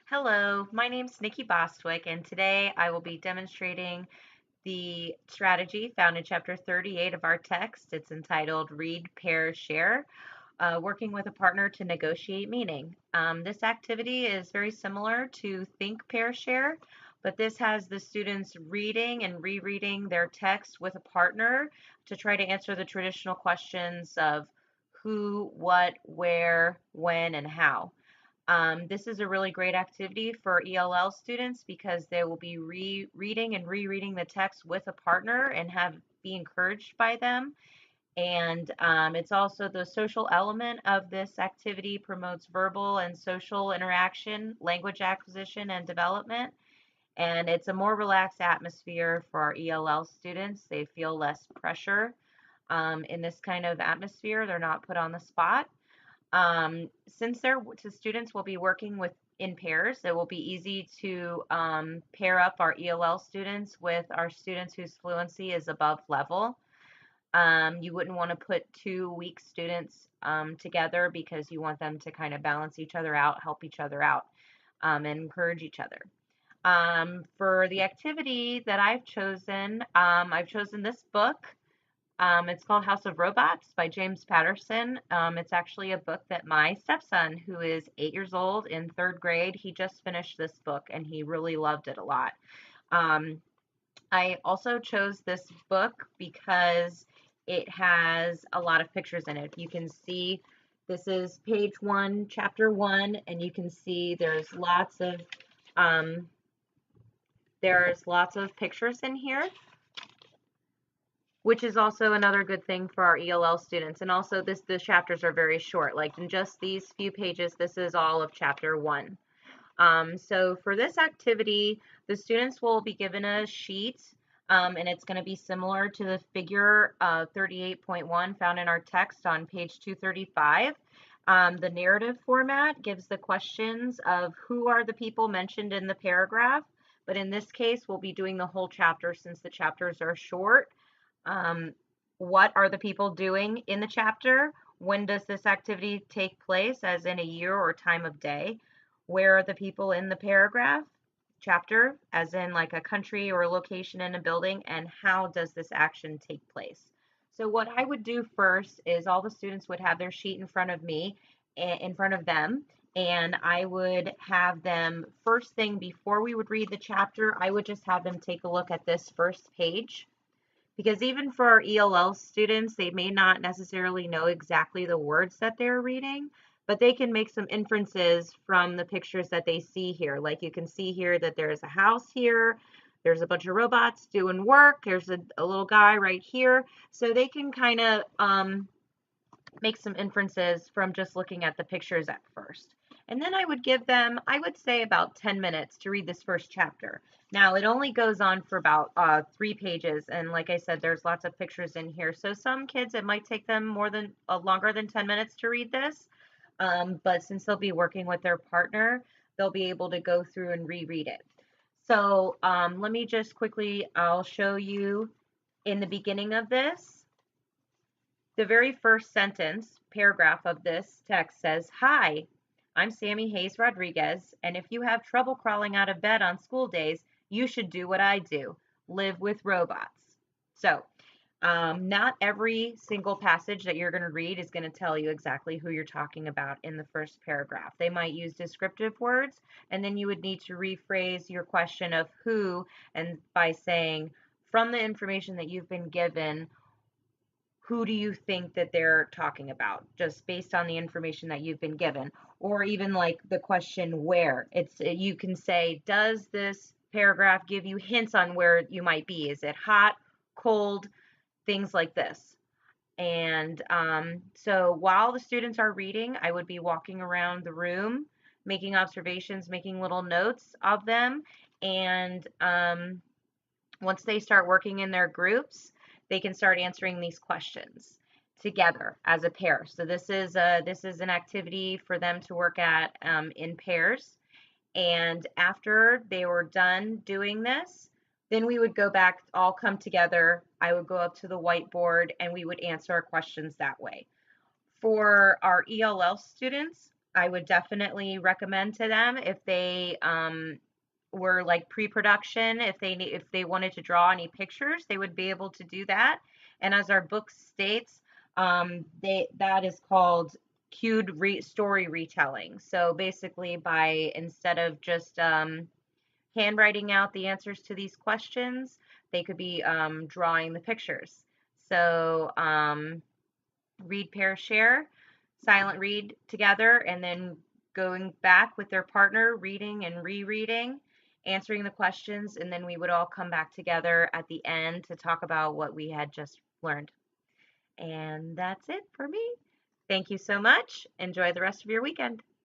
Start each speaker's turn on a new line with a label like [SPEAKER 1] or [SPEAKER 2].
[SPEAKER 1] Hello, my name's Nikki Bostwick, and today I will be demonstrating the strategy found in Chapter 38 of our text. It's entitled Read, Pair, Share, Working with a Partner to Negotiate Meaning. This activity is very similar to Think, Pair, Share, but this has the students reading and rereading their text with a partner to try to answer the traditional questions of who, what, where, when, and how. This is a really great activity for ELL students because they will be reading and rereading the text with a partner and be encouraged by them. And it's also the social element of this activity promotes verbal and social interaction, language acquisition, and development. And it's a more relaxed atmosphere for our ELL students. They feel less pressure in this kind of atmosphere. They're not put on the spot. Since the students will be working in pairs, it will be easy to pair up our ELL students with our students whose fluency is above level. You wouldn't want to put two weak students together because you want them to kind of balance each other out, help each other out, and encourage each other. For the activity that I've chosen this book. It's called House of Robots by James Patterson. It's actually a book that my stepson, who is 8 years old in third grade, he just finished this book and he really loved it a lot. I also chose this book because it has a lot of pictures in it. You can see this is page 1, chapter 1, and you can see there's lots of pictures in here, which is also another good thing for our ELL students. And also the chapters are very short, like in just these few pages, this is all of chapter 1. So for this activity, the students will be given a sheet, and it's going to be similar to the figure 38.1 found in our text on page 235. The narrative format gives the questions of who are the people mentioned in the paragraph, but in this case, we'll be doing the whole chapter since the chapters are short. What are the people doing in the chapter? When does this activity take place, as in a year or time of day? Where are the people in the paragraph, chapter, as in like a country or a location in a building? And how does this action take place? So what I would do first is all the students would have their sheet in front of them, and I would have them, first thing before we would read the chapter, I would just have them take a look at this first page. Because even for our ELL students, they may not necessarily know exactly the words that they're reading, but they can make some inferences from the pictures that they see here. Like you can see here that there's a house here, there's a bunch of robots doing work, there's a little guy right here. So they can kind of make some inferences from just looking at the pictures at first. And then I would give them, I would say about 10 minutes to read this first chapter. Now it only goes on for about 3 pages, and like I said, there's lots of pictures in here. So some kids, it might take them longer than 10 minutes to read this, but since they'll be working with their partner, they'll be able to go through and reread it. So let me just quickly, I'll show you in the beginning of this. The very first paragraph of this text says, "Hi, I'm Sammy Hayes Rodriguez, and if you have trouble crawling out of bed on school days, you should do what I do, live with robots." So, not every single passage that you're going to read is going to tell you exactly who you're talking about in the first paragraph. They might use descriptive words, and then you would need to rephrase your question of who, and by saying, from the information that you've been given, who do you think that they're talking about, just based on the information that you've been given? Or even like the question where. You can say, does this paragraph give you hints on where you might be? Is it hot, cold, things like this? And so while the students are reading, I would be walking around the room, making observations, making little notes of them. And once they start working in their groups, they can start answering these questions together as a pair. So this is an activity for them to work at in pairs. And after they were done doing this, then we would go back, all come together. I would go up to the whiteboard and we would answer our questions that way. For our ELL students, I would definitely recommend to them if they were like pre-production, if they wanted to draw any pictures, they would be able to do that. And as our book states, that is called story retelling. So basically, by instead of just handwriting out the answers to these questions, they could be drawing the pictures. So read, pair, share, silent read together, and then going back with their partner, reading and rereading, answering the questions, and then we would all come back together at the end to talk about what we had just learned. And that's it for me. Thank you so much. Enjoy the rest of your weekend.